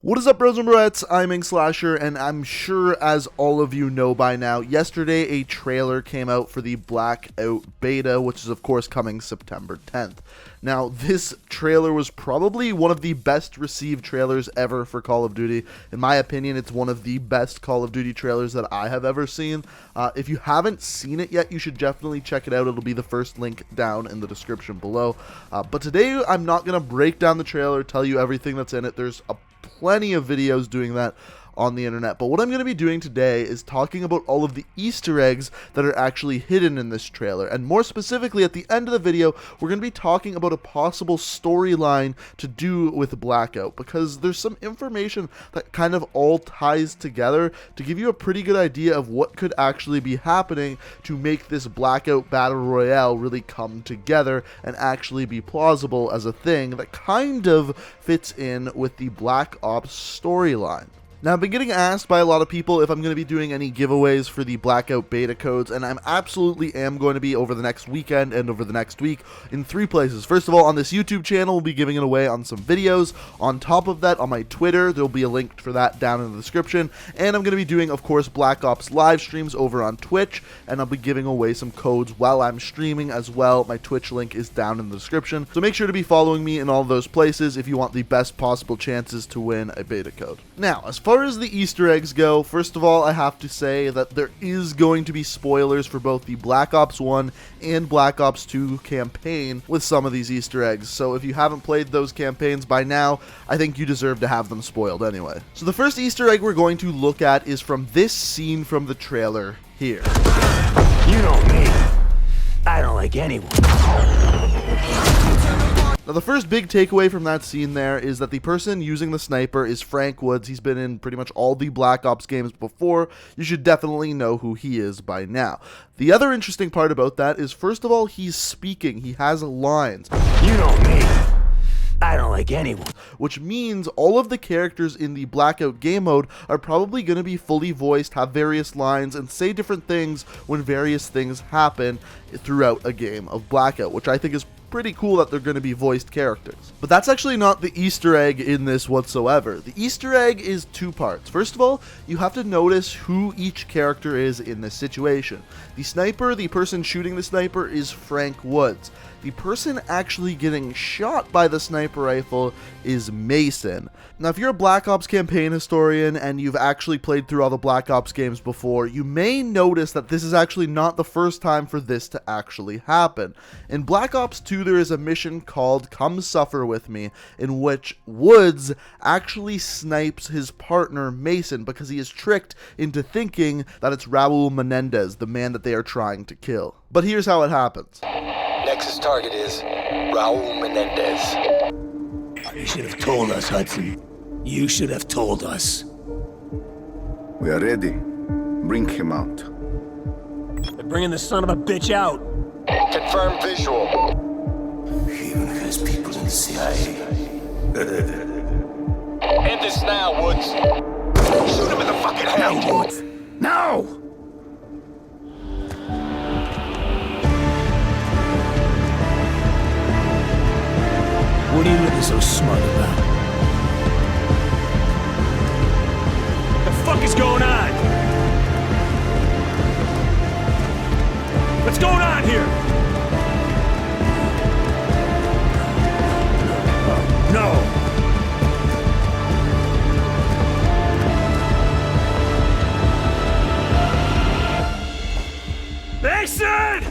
What is up, bros and broettes? I'm Inkslasher, and I'm sure, as all of you know by now, yesterday a trailer came out for the Blackout beta, which is of course coming September 10th. Now, this trailer was probably one of the best received trailers ever for Call of Duty. In my opinion, it's one of the best Call of Duty trailers that I have ever seen. If you haven't seen it yet, you should definitely check it out. It'll be the first link down in the description below. But today, I'm not going to break down the trailer, tell you everything that's in it. There's plenty of videos doing that on the internet, but what I'm going to be doing today is talking about all of the Easter eggs that are actually hidden in this trailer, and more specifically at the end of the video we're going to be talking about a possible storyline to do with Blackout, because there's some information that kind of all ties together to give you a pretty good idea of what could actually be happening to make this Blackout Battle Royale really come together and actually be plausible as a thing that kind of fits in with the Black Ops storyline. Now, I've been getting asked by a lot of people if I'm going to be doing any giveaways for the Blackout beta codes, and I absolutely am going to be over the next weekend and over the next week in 3 places. First of all, on this YouTube channel, we'll be giving it away on some videos. On top of that, on my Twitter, there'll be a link for that down in the description. And I'm going to be doing, of course, Black Ops live streams over on Twitch, and I'll be giving away some codes while I'm streaming as well. My Twitch link is down in the description. So make sure to be following me in all those places if you want the best possible chances to win a beta code. Now, as far as the Easter eggs go, first of all, I have to say that there is going to be spoilers for both the Black Ops 1 and Black Ops 2 campaign with some of these Easter eggs. So if you haven't played those campaigns by now, I think you deserve to have them spoiled anyway. So the first Easter egg we're going to look at is from this scene from the trailer here. You know me. I don't like anyone. Now, the first big takeaway from that scene there is that the person using the sniper is Frank Woods. He's been in pretty much all the Black Ops games before. You should definitely know who he is by now. The other interesting part about that is, first of all, he's speaking. He has lines. You know me. I don't like anyone. Which means all of the characters in the Blackout game mode are probably going to be fully voiced, have various lines, and say different things when various things happen throughout a game of Blackout, which I think is pretty cool that they're going to be voiced characters. But that's actually not the Easter egg in this whatsoever. The Easter egg is 2 parts. First of all, you have to notice who each character is in this situation. The sniper, the person shooting the sniper, is Frank Woods. The person actually getting shot by the sniper rifle is Mason. Now, if you're a Black Ops campaign historian and you've actually played through all the Black Ops games before, you may notice that this is actually not the first time for this to actually happen. In Black Ops 2, there is a mission called Come Suffer With Me, in which Woods actually snipes his partner Mason because he is tricked into thinking that it's Raul Menendez, the man that they are trying to kill. But here's how it happens. Nexus target is Raul Menendez. You should have told us, Hudson. You should have told us. We are ready. Bring him out. They're bringing the son of a bitch out. Confirm visual. He even has people in the CIA. End this now, Woods. Shoot him in the fucking head. No! What are you looking so smart about? The fuck is going on? What's going on here? No! Mason!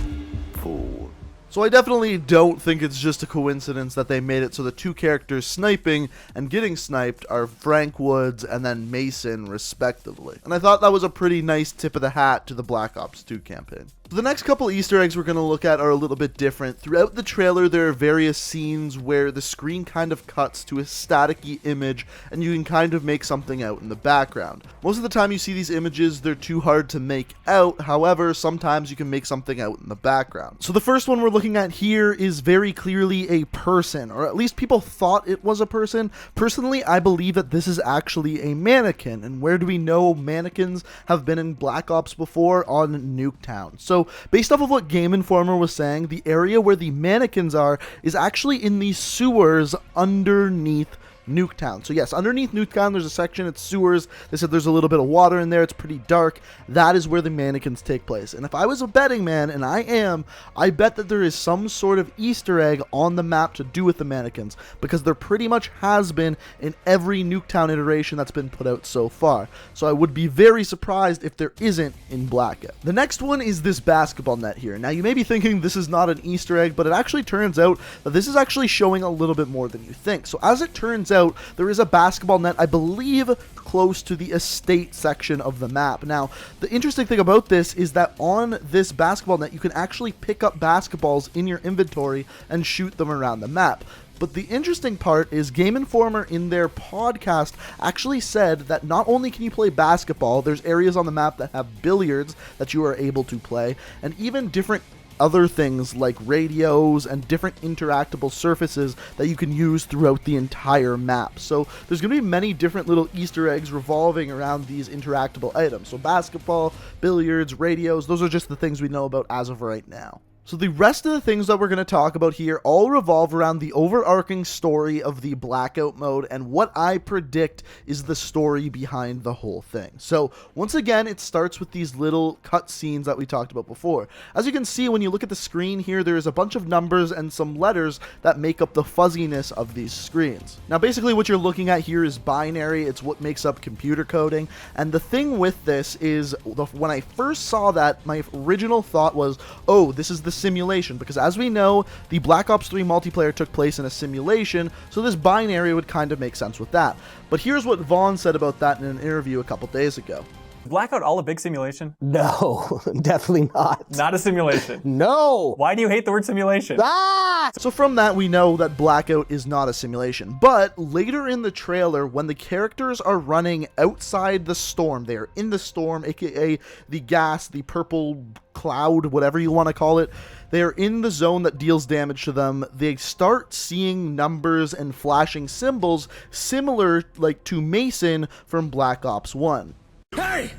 So I definitely don't think it's just a coincidence that they made it so the 2 characters sniping and getting sniped are Frank Woods and then Mason, respectively. And I thought that was a pretty nice tip of the hat to the Black Ops 2 campaign. So the next couple Easter eggs we're going to look at are a little bit different. Throughout the trailer, there are various scenes where the screen kind of cuts to a static-y image and you can kind of make something out in the background. Most of the time you see these images, they're too hard to make out. However, sometimes you can make something out in the background. So the first one we're looking at here is very clearly a person, or at least people thought it was a person. Personally, I believe that this is actually a mannequin. And where do we know mannequins have been in Black Ops before? On Nuketown. So based off of what Game Informer was saying, the area where the mannequins are is actually in the sewers underneath Nuketown. So yes, underneath Nuketown, there's a section, it's sewers. They said there's a little bit of water in there. It's pretty dark. That is where the mannequins take place. And if I was a betting man, and I am, I bet that there is some sort of Easter egg on the map to do with the mannequins, because there pretty much has been in every Nuketown iteration that's been put out so far. So I would be very surprised if there isn't in Blackout. The next one is this basketball net here. Now you may be thinking this is not an Easter egg, but it actually turns out that this is actually showing a little bit more than you think. So as it turns out, there is a basketball net, I believe, close to the estate section of the map. Now, the interesting thing about this is that on this basketball net, you can actually pick up basketballs in your inventory and shoot them around the map. But the interesting part is Game Informer in their podcast actually said that not only can you play basketball, there's areas on the map that have billiards that you are able to play, and even different other things like radios and different interactable surfaces that you can use throughout the entire map. So there's going to be many different little Easter eggs revolving around these interactable items. So basketball, billiards, radios, those are just the things we know about as of right now. So the rest of the things that we're going to talk about here all revolve around the overarching story of the Blackout mode and what I predict is the story behind the whole thing. So once again, it starts with these little cutscenes that we talked about before. As you can see, when you look at the screen here, there is a bunch of numbers and some letters that make up the fuzziness of these screens. Now basically what you're looking at here is binary. It's what makes up computer coding. And the thing with this is when I first saw that, my original thought was, oh, this is the simulation, because as we know, the Black Ops 3 multiplayer took place in a simulation, so this binary would kind of make sense with that. But here's what Vaughn said about that in an interview a couple days ago. Blackout all a big simulation? No, definitely not. Not a simulation. No! Why do you hate the word simulation? Ah! So from that, we know that Blackout is not a simulation. But later in the trailer, when the characters are running outside the storm, they are in the storm, aka the gas, the purple cloud, whatever you want to call it, they are in the zone that deals damage to them. They start seeing numbers and flashing symbols similar like to Mason from Black Ops 1. Hey!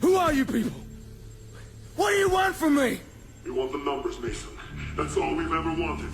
Who are you people? What do you want from me? We want the numbers, Mason. That's all we've ever wanted.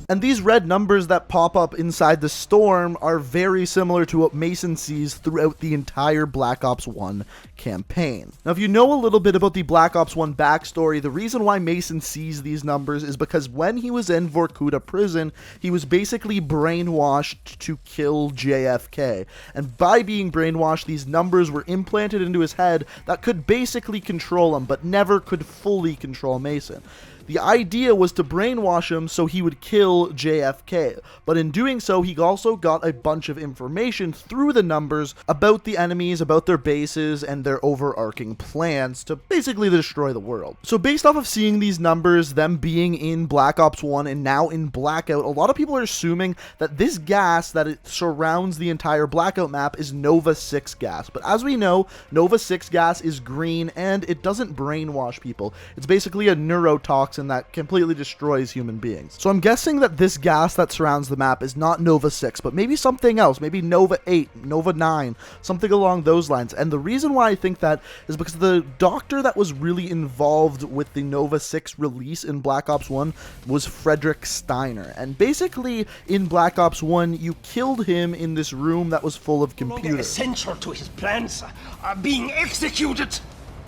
And these red numbers that pop up inside the storm are very similar to what Mason sees throughout the entire Black Ops 1 campaign. Now, if you know a little bit about the Black Ops 1 backstory, the reason why Mason sees these numbers is because when he was in Vorkuta prison, he was basically brainwashed to kill JFK. And by being brainwashed, these numbers were implanted into his head that could basically control him, but never could fully control Mason. The idea was to brainwash him so he would kill JFK, but in doing so, he also got a bunch of information through the numbers about the enemies, about their bases, and their overarching plans to basically destroy the world. So based off of seeing these numbers, them being in Black Ops 1 and now in Blackout, a lot of people are assuming that this gas that it surrounds the entire Blackout map is Nova 6 gas. But as we know, Nova 6 gas is green and it doesn't brainwash people. It's basically a neurotoxin that completely destroys human beings. So I'm guessing that this gas that surrounds the map is not Nova 6, but maybe something else, maybe Nova 8, Nova 9, something along those lines. And the reason why I think that is because the doctor that was really involved with the Nova 6 release in Black Ops 1 was Frederick Steiner. And basically in Black Ops 1, you killed him in this room that was full of computers. Essential to his plans are being executed.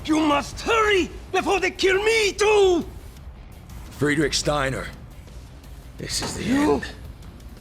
You must hurry before they kill me too. Friedrich Steiner. This is the end.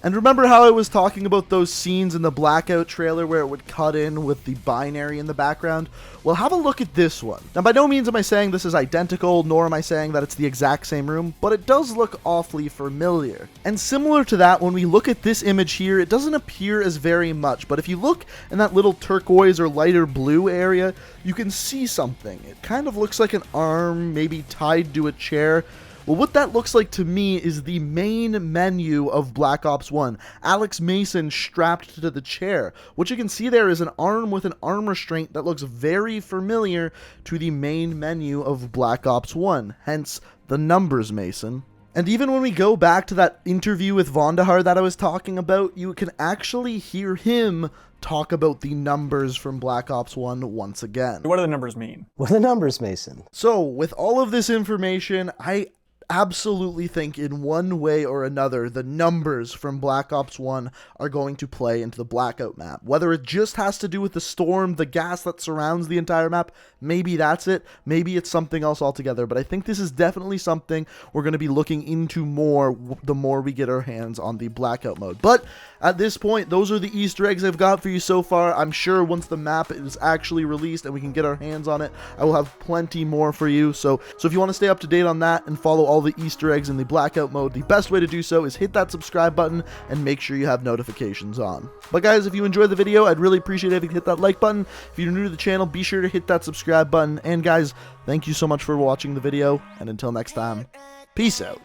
And remember how I was talking about those scenes in the Blackout trailer where it would cut in with the binary in the background? Well, have a look at this one. Now, by no means am I saying this is identical, nor am I saying that it's the exact same room, but it does look awfully familiar. And similar to that, when we look at this image here, it doesn't appear as very much, but if you look in that little turquoise or lighter blue area, you can see something. It kind of looks like an arm, maybe tied to a chair. Well, what that looks like to me is the main menu of Black Ops 1. Alex Mason strapped to the chair. What you can see there is an arm with an arm restraint that looks very familiar to the main menu of Black Ops 1. Hence, the numbers, Mason. And even when we go back to that interview with Vondahar that I was talking about, you can actually hear him talk about the numbers from Black Ops 1 once again. What do the numbers mean? What are the numbers, Mason? So, with all of this information, I absolutely think in one way or another the numbers from Black Ops 1 are going to play into the Blackout map. Whether it just has to do with the storm, the gas that surrounds the entire map, maybe that's it. Maybe it's something else altogether. But I think this is definitely something we're going to be looking into more the more we get our hands on the Blackout mode. But at this point, those are the Easter eggs I've got for you so far. I'm sure once the map is actually released and we can get our hands on it, I will have plenty more for you. So if you want to stay up to date on that and follow all the Easter eggs in the Blackout mode, the best way to do so is hit that subscribe button and make sure you have notifications on. But guys, if you enjoyed the video, I'd really appreciate it if you could hit that like button. If you're new to the channel, be sure to hit that subscribe button. And guys, thank you so much for watching the video, and until next time, peace out.